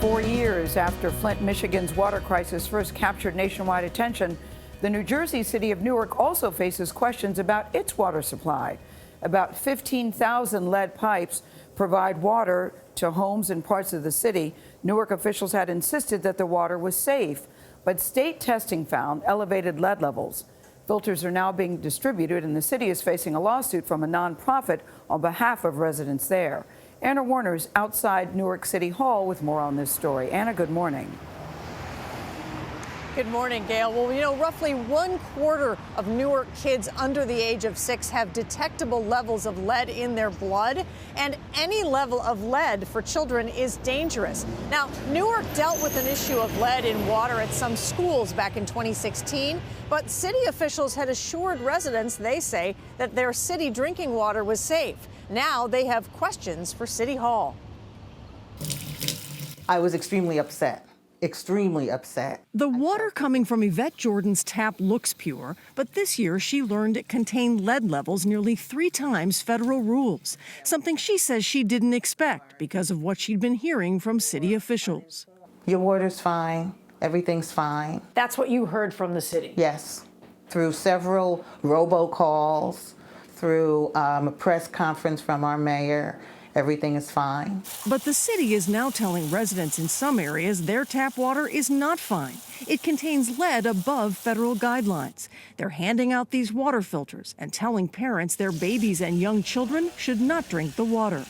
4 years after Flint, Michigan's water crisis first captured nationwide attention, the New Jersey city of Newark also faces questions about its water supply. About 15,000 lead pipes provide water to homes in parts of the city. Newark officials had insisted that the water was safe, but state testing found elevated lead levels. Filters are now being distributed, and the city is facing a lawsuit from a nonprofit on behalf of residents there. Anna Werner's outside Newark City Hall with more on this story. Anna, good morning. Good morning, Gayle. Well, you know, roughly 1/4 of Newark kids under the age of 6 have detectable levels of lead in their blood, and any level of lead for children is dangerous. Now, Newark dealt with an issue of lead in water at some schools back in 2016, but city officials had assured residents, they say, that their city drinking water was safe. Now they have questions for City Hall. I was extremely upset. Extremely upset. The water coming from Yvette Jordan's tap looks pure, but this year she learned it contained lead levels nearly 3 times federal rules, something she says she didn't expect because of what she'd been hearing from city officials. Your water's fine. Everything's fine. That's what you heard from the city? Yes. Through several robocalls, through a press conference from our mayor, everything is fine. But the city is now telling residents in some areas their tap water is not fine. It contains lead above federal guidelines. They're handing out these water filters and telling parents their babies and young children should not drink the water.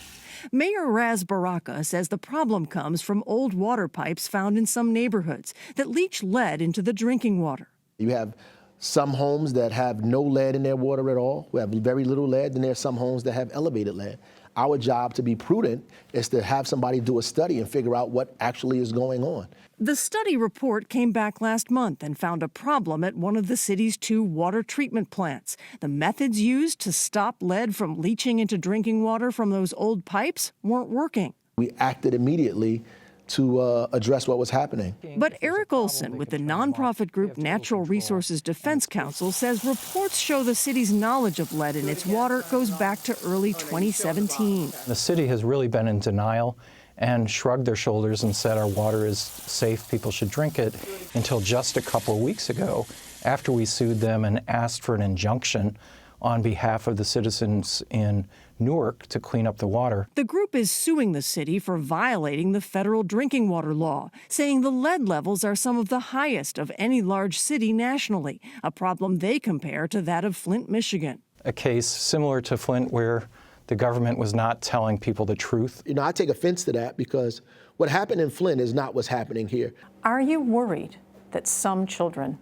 Mayor Raz Baraka says the problem comes from old water pipes found in some neighborhoods that leach lead into the drinking water. You have some homes that have no lead in their water at all. We have very little lead, and there are some homes that have elevated lead. Our job, to be prudent, is to have somebody do a study and figure out what actually is going on. The study report came back last month and found a problem at one of the city's 2 water treatment plants. The methods used to stop lead from leaching into drinking water from those old pipes weren't working. We acted immediately to address what was happening. But Eric Olson with the nonprofit group Natural Resources Defense Council says reports show the city's knowledge of lead in its water goes back to early 2017. The city has really been in denial and shrugged their shoulders and said our water is safe, people should drink it, until just a couple of weeks ago, after we sued them and asked for an injunction on behalf of the citizens in Newark to clean up the water. The group is suing the city for violating the federal drinking water law, saying the lead levels are some of the highest of any large city nationally, a problem they compare to that of Flint, Michigan. A case similar to Flint where the government was not telling people the truth. You know, I take offense to that because what happened in Flint is not what's happening here. Are you worried that some children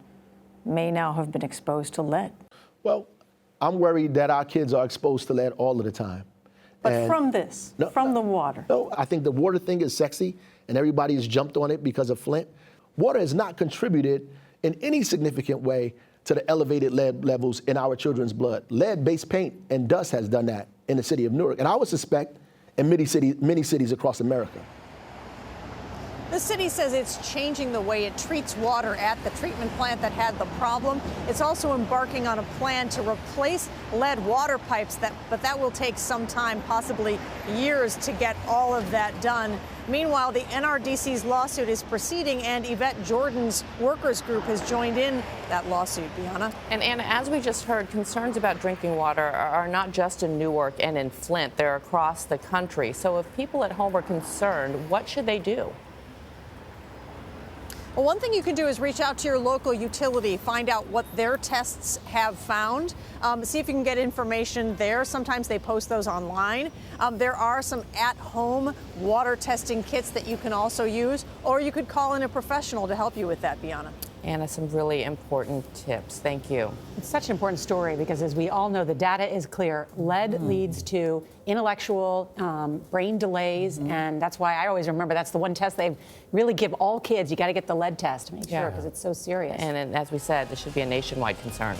may now have been exposed to lead? Well, I'm worried that our kids are exposed to lead all of the time. But from this, from the water? No, I think the water thing is sexy, and everybody has jumped on it because of Flint. Water has not contributed in any significant way to the elevated lead levels in our children's blood. Lead-based paint and dust has done that in the city of Newark, and I would suspect in many cities across America. The city says it's changing the way it treats water at the treatment plant that had the problem. It's also embarking on a plan to replace lead water pipes, but that will take some time, possibly years, to get all of that done. Meanwhile, the NRDC's lawsuit is proceeding, and Yvette Jordan's workers group has joined in that lawsuit. Bianna? And Anna, as we just heard, concerns about drinking water are not just in Newark and in Flint. They're across the country. So if people at home are concerned, what should they do? Well, one thing you can do is reach out to your local utility, find out what their tests have found, see if you can get information there. Sometimes they post those online. There are some at-home water testing kits that you can also use, or you could call in a professional to help you with that, Bianna. Anna, some really important tips. Thank you. It's such an important story because, as we all know, the data is clear. Lead leads to intellectual brain delays, and that's why I always remember that's the one test they really give all kids. You got to get the lead test to make sure because it's so serious. And as we said, this should be a nationwide concern.